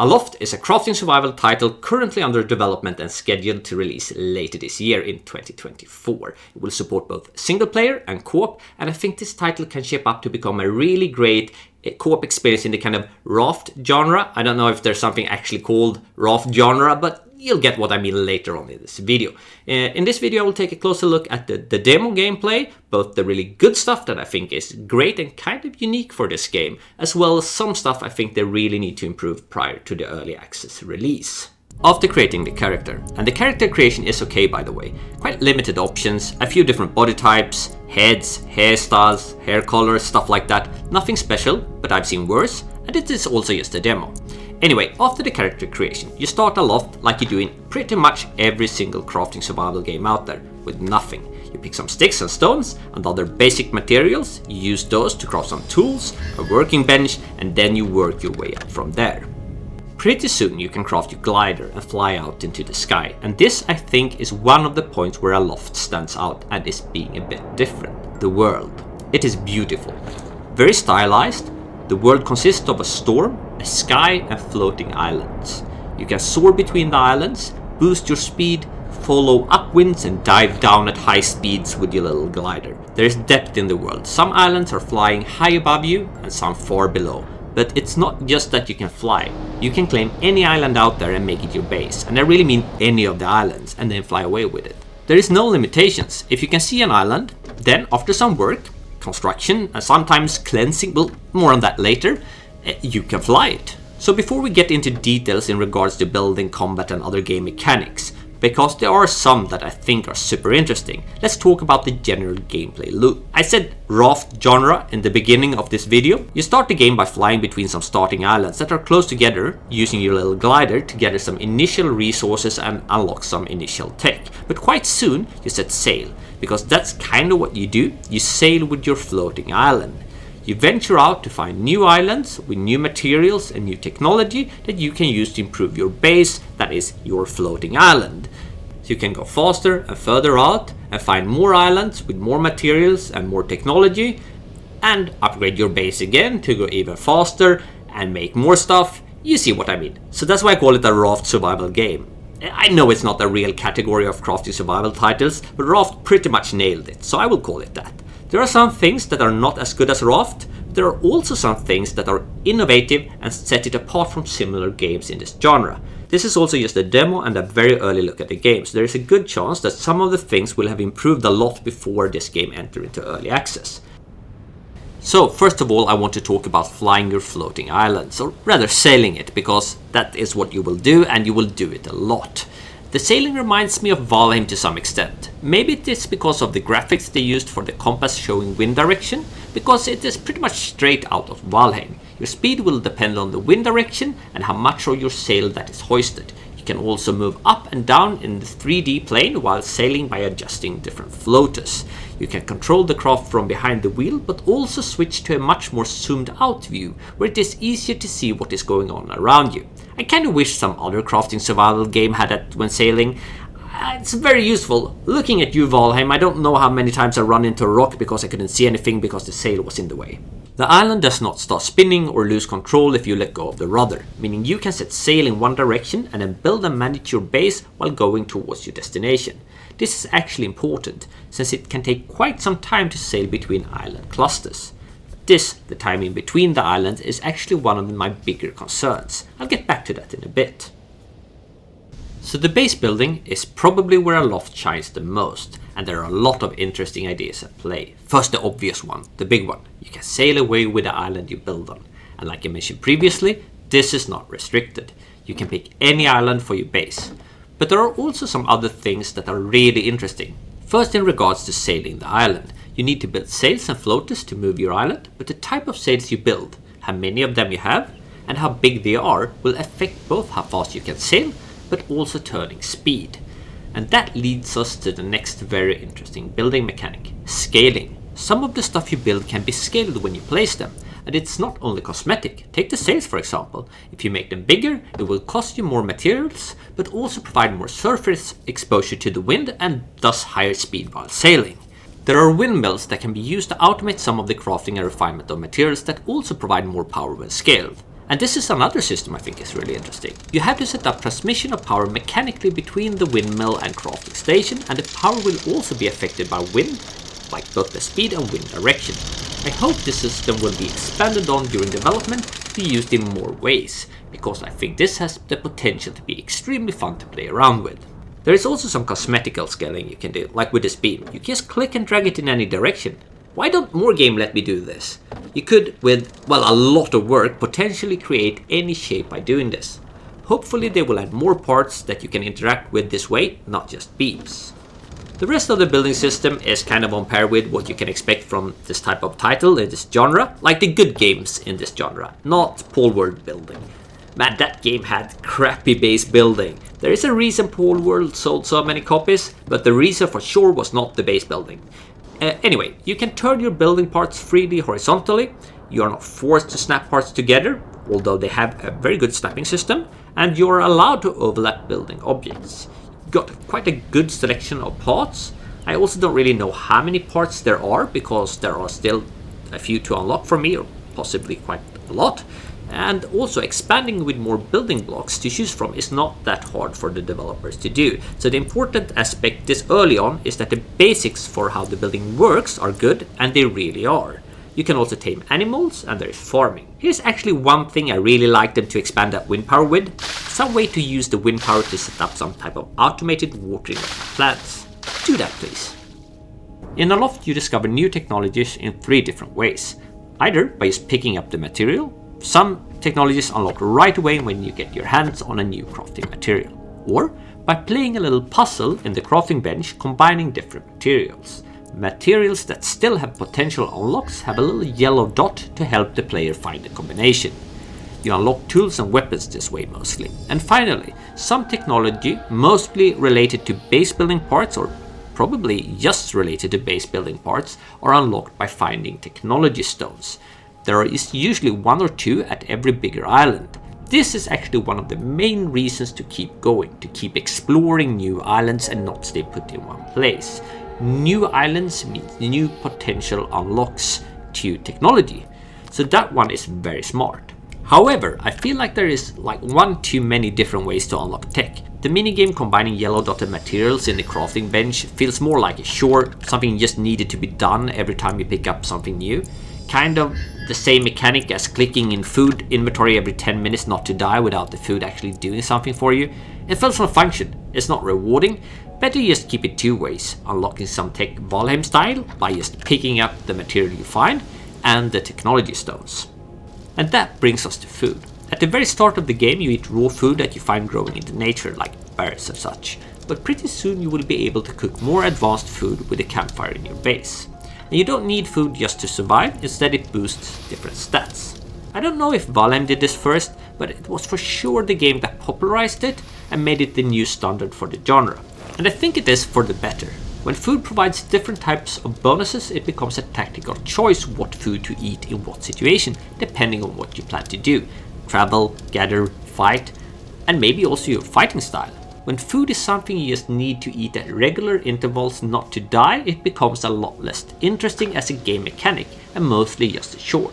Aloft is a crafting survival title currently under development and scheduled to release later this year in 2024. It will support both single player and co-op, and I think this title can shape up to become a really great co-op experience in the kind of raft genre. I don't know if there's something actually called raft genre, but you'll get what I mean later on in this video. In this video, I will take a closer look at the demo gameplay, both the really good stuff that I think is great and kind of unique for this game, as well as some stuff I think they really need to improve prior to the early access release. After creating the character, and the character creation is okay by the way, quite limited options, a few different body types, heads, hairstyles, hair colors, stuff like that, nothing special, but I've seen worse, and it is also just a demo. Anyway, after the character creation, you start Aloft like you do in pretty much every single crafting survival game out there, with nothing. You pick some sticks and stones and other basic materials, you use those to craft some tools, a working bench, and then you work your way up from there. Pretty soon you can craft your glider and fly out into the sky, and this I think is one of the points where Aloft stands out and is being a bit different. The world. It is beautiful. Very stylized. The world consists of a storm, a sky and floating islands. You can soar between the islands, boost your speed, follow upwinds and dive down at high speeds with your little glider. There is depth in the world. Some islands are flying high above you and some far below. But it's not just that you can fly. You can claim any island out there and make it your base. And I really mean any of the islands and then fly away with it. There is no limitations. If you can see an island, then after some work, construction and sometimes cleansing, well, more on that later, you can fly it. So before we get into details in regards to building, combat and other game mechanics, because there are some that I think are super interesting, let's talk about the general gameplay loop. I said raft genre in the beginning of this video. You start the game by flying between some starting islands that are close together, using your little glider to gather some initial resources and unlock some initial tech. But quite soon you set sail, because that's kind of what you do. You sail with your floating island. You venture out to find new islands with new materials and new technology that you can use to improve your base, that is your floating island. So you can go faster and further out and find more islands with more materials and more technology and upgrade your base again to go even faster and make more stuff. You see what I mean. So that's why I call it a raft survival game. I know it's not a real category of crafting survival titles, but Raft pretty much nailed it, so I will call it that. There are some things that are not as good as Raft, but there are also some things that are innovative and set it apart from similar games in this genre. This is also just a demo and a very early look at the game, so there is a good chance that some of the things will have improved a lot before this game entered into early access. So first of all, I want to talk about flying your floating islands, or rather sailing it, because that is what you will do and you will do it a lot. The sailing reminds me of Valheim to some extent. Maybe it is because of the graphics they used for the compass showing wind direction, because it is pretty much straight out of Valheim. Your speed will depend on the wind direction and how much of your sail that is hoisted. You can also move up and down in the 3D plane while sailing by adjusting different floaters. You can control the craft from behind the wheel, but also switch to a much more zoomed out view, where it is easier to see what is going on around you. I kind of wish some other crafting survival game had that when sailing. It's very useful. Looking at you, Valheim, I don't know how many times I run into a rock because I couldn't see anything because the sail was in the way. The island does not start spinning or lose control if you let go of the rudder, meaning you can set sail in one direction and then build and manage your base while going towards your destination. This is actually important, since it can take quite some time to sail between island clusters. The time in between the islands, is actually one of my bigger concerns. I'll get back to that in a bit. So the base building is probably where Aloft shines the most, and there are a lot of interesting ideas at play. First, the obvious one, the big one. You can sail away with the island you build on. And like I mentioned previously, this is not restricted. You can pick any island for your base. But there are also some other things that are really interesting. First, in regards to sailing the island, you need to build sails and floaters to move your island, but the type of sails you build, how many of them you have, and how big they are will affect both how fast you can sail, but also turning speed. And that leads us to the next very interesting building mechanic, scaling. Some of the stuff you build can be scaled when you place them, and it's not only cosmetic. Take the sails for example. If you make them bigger, it will cost you more materials, but also provide more surface exposure to the wind and thus higher speed while sailing. There are windmills that can be used to automate some of the crafting and refinement of materials that also provide more power when scaled. And this is another system I think is really interesting. You have to set up transmission of power mechanically between the windmill and crafting station, and the power will also be affected by wind, like both the speed and wind direction. I hope this system will be expanded on during development to be used in more ways, because I think this has the potential to be extremely fun to play around with. There is also some cosmetical scaling you can do, like with this beam. You just click and drag it in any direction. Why don't more games let me do this? You could, with, well, a lot of work, potentially create any shape by doing this. Hopefully they will add more parts that you can interact with this way, not just beams. The rest of the building system is kind of on par with what you can expect from this type of title in this genre, like the good games in this genre, not Pole World building. Man, that game had crappy base building. There is a reason Pole World sold so many copies, but the reason for sure was not the base building. Anyway, you can turn your building parts freely horizontally. You are not forced to snap parts together, although they have a very good snapping system, and you are allowed to overlap building objects. You got quite a good selection of parts. I also don't really know how many parts there are, because there are still a few to unlock for me, or possibly quite a lot. And also expanding with more building blocks to choose from is not that hard for the developers to do. So the important aspect this early on is that the basics for how the building works are good, and they really are. You can also tame animals, and there is farming. Here's actually one thing I really like them to expand that wind power with. Some way to use the wind power to set up some type of automated watering of plants. Do that please. In Aloft you discover new technologies in 3 different ways. Either by just picking up the material. Some technologies unlock right away when you get your hands on a new crafting material, or by playing a little puzzle in the crafting bench combining different materials. Materials that still have potential unlocks have a little yellow dot to help the player find the combination. You unlock tools and weapons this way mostly. And finally, some technology, mostly related to base building parts, or probably just related to base building parts, are unlocked by finding technology stones. There is usually 1 or 2 at every bigger island. This is actually one of the main reasons to keep going, to keep exploring new islands and not stay put in one place. New islands means new potential unlocks to technology, so that one is very smart. However, I feel like there is like 1 too many different ways to unlock tech. The minigame combining yellow dotted materials in the crafting bench feels more like a chore, something just needed to be done every time you pick up something new. Kind of the same mechanic as clicking in food inventory every 10 minutes not to die without the food actually doing something for you. It fails on function, it's not rewarding. Better just keep it 2 ways, unlocking some tech Valheim style by just picking up the material you find and the technology stones. And that brings us to food. At the very start of the game you eat raw food that you find growing in the nature, like berries and such. But pretty soon you will be able to cook more advanced food with a campfire in your base. And you don't need food just to survive, instead it boosts different stats. I don't know if Valheim did this first, but it was for sure the game that popularized it and made it the new standard for the genre. And I think it is for the better. When food provides different types of bonuses, it becomes a tactical choice what food to eat in what situation, depending on what you plan to do. Travel, gather, fight, and maybe also your fighting style. When food is something you just need to eat at regular intervals not to die, it becomes a lot less interesting as a game mechanic and mostly just a chore.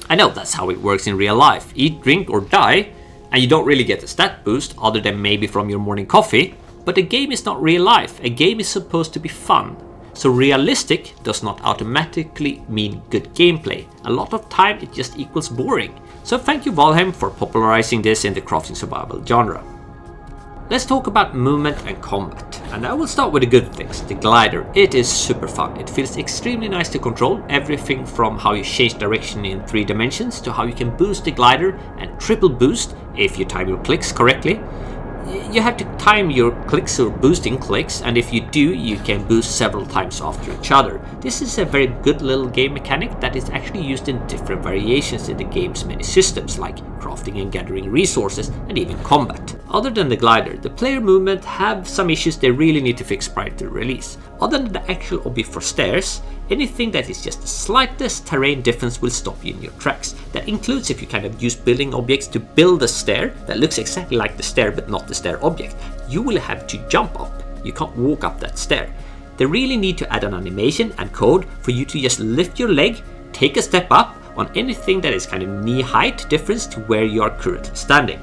I know that's how it works in real life. Eat, drink or die, and you don't really get a stat boost other than maybe from your morning coffee. But a game is not real life. A game is supposed to be fun. So realistic does not automatically mean good gameplay. A lot of time it just equals boring. So thank you Valheim for popularizing this in the crafting survival genre. Let's talk about movement and combat, and I will start with the good things. The glider, it is super fun. It feels extremely nice to control, everything from how you change direction in 3 dimensions to how you can boost the glider and triple boost if you time your clicks correctly. You have to time your clicks or boosting clicks, and if you do, you can boost several times after each other. This is a very good little game mechanic that is actually used in different variations in the game's many systems, like crafting and gathering resources, and even combat. Other than the glider, the player movement have some issues they really need to fix prior to release. Other than the actual object for stairs, anything that is just the slightest terrain difference will stop you in your tracks. That includes if you kind of use building objects to build a stair that looks exactly like the stair but not the stair object. You will have to jump up. You can't walk up that stair. They really need to add an animation and code for you to just lift your leg, take a step up, on anything that is kind of knee height difference to where you are currently standing.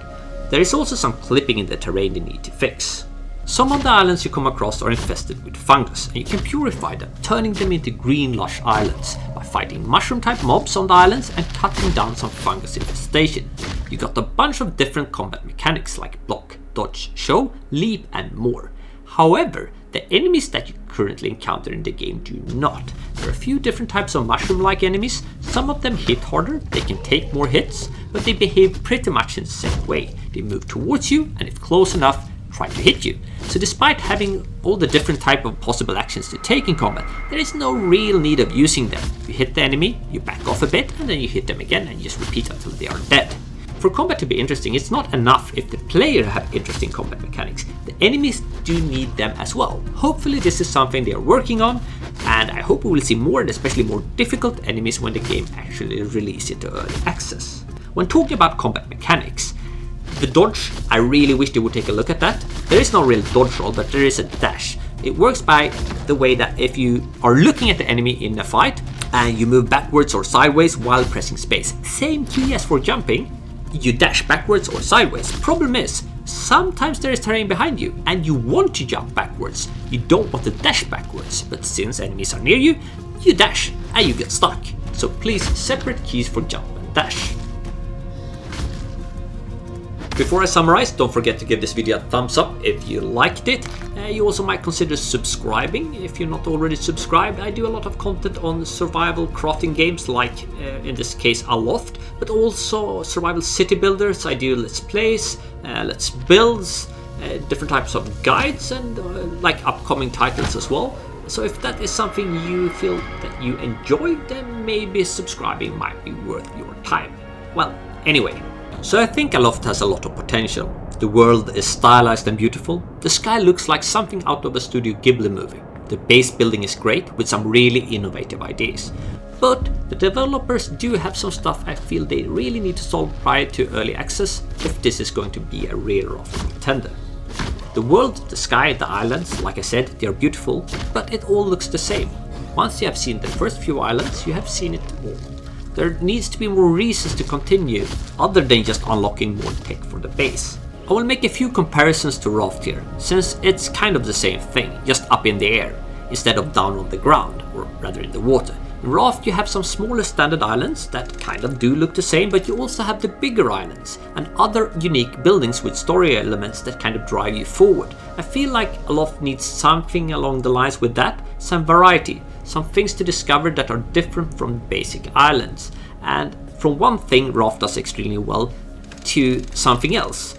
There is also some clipping in the terrain they need to fix. Some of the islands you come across are infested with fungus, and you can purify them, turning them into green lush islands by fighting mushroom type mobs on the islands and cutting down some fungus infestation. You got a bunch of different combat mechanics like block, dodge, show, leap and more. However, the enemies that you currently encounter in the game do not. There are a few different types of mushroom-like enemies. Some of them hit harder, they can take more hits, but they behave pretty much in the same way. They move towards you, and if close enough, try to hit you. So despite having all the different type of possible actions to take in combat, there is no real need of using them. You hit the enemy, you back off a bit, and then you hit them again, and you just repeat until they are dead. For combat to be interesting, it's not enough if the player have interesting combat mechanics. The enemies do need them as well. Hopefully this is something they are working on, and I hope we will see more and especially more difficult enemies when the game actually releases into early access. When talking about combat mechanics, the dodge, I really wish they would take a look at that. There is no real dodge roll, but there is a dash. It works by the way that if you are looking at the enemy in a fight and you move backwards or sideways while pressing space, same key as for jumping, you dash backwards or sideways. Problem is, sometimes there is terrain behind you and you want to jump backwards. You don't want to dash backwards, but since enemies are near you, you dash and you get stuck. So please separate keys for jump and dash. Before I summarize, don't forget to give this video a thumbs up if you liked it. You also might consider subscribing if you're not already subscribed. I do a lot of content on survival crafting games like in this case Aloft, but also survival city builders. I do let's plays, let's builds, different types of guides and like upcoming titles as well. So if that is something you feel that you enjoy, then maybe subscribing might be worth your time. Well, anyway. So I think Aloft has a lot of potential. The world is stylized and beautiful. The sky looks like something out of a Studio Ghibli movie. The base building is great with some really innovative ideas. But the developers do have some stuff I feel they really need to solve prior to early access if this is going to be a real raft contender. The world, the sky, the islands, like I said, they are beautiful, but it all looks the same. Once you have seen the first few islands, you have seen it all. There needs to be more reasons to continue other than just unlocking more tech for the base. I will make a few comparisons to Raft here, since it's kind of the same thing, just up in the air, instead of down on the ground, or rather in the water. In Raft you have some smaller standard islands that kind of do look the same, but you also have the bigger islands and other unique buildings with story elements that kind of drive you forward. I feel like Aloft needs something along the lines with that, some variety. Some things to discover that are different from basic islands. And from one thing Raft does extremely well to something else,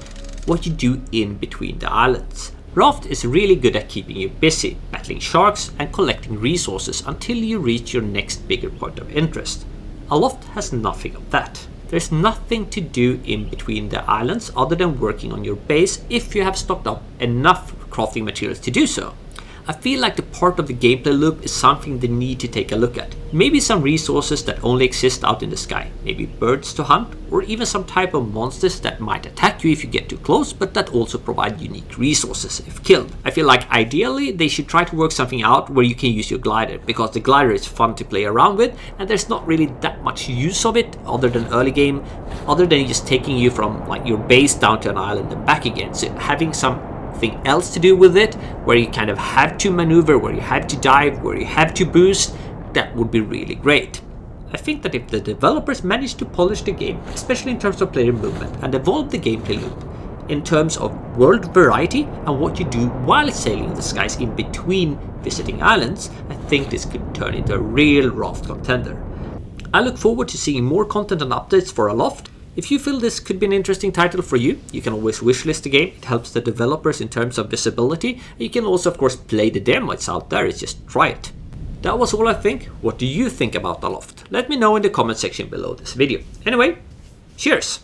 what you do in between the islands. Raft is really good at keeping you busy, battling sharks and collecting resources until you reach your next bigger point of interest. Aloft has nothing of that. There's nothing to do in between the islands other than working on your base if you have stocked up enough crafting materials to do so. I feel like the part of the gameplay loop is something they need to take a look at. Maybe some resources that only exist out in the sky, maybe birds to hunt, or even some type of monsters that might attack you if you get too close, but that also provide unique resources if killed. I feel like ideally they should try to work something out where you can use your glider, because the glider is fun to play around with, and there's not really that much use of it other than early game, other than just taking you from like your base down to an island and back again. So having something else to do with it, where you kind of have to maneuver, where you have to dive, where you have to boost, that would be really great. I think that if the developers manage to polish the game, especially in terms of player movement, and evolve the gameplay loop in terms of world variety and what you do while sailing in the skies in between visiting islands, I think this could turn into a real raft contender. I look forward to seeing more content and updates for Aloft. If you feel this could be an interesting title for you, you can always wishlist the game. It helps the developers in terms of visibility. You can also of course play the demo, it's out there, it's just try it. That was all I think. What do you think about Aloft? Let me know in the comment section below this video. Anyway, cheers!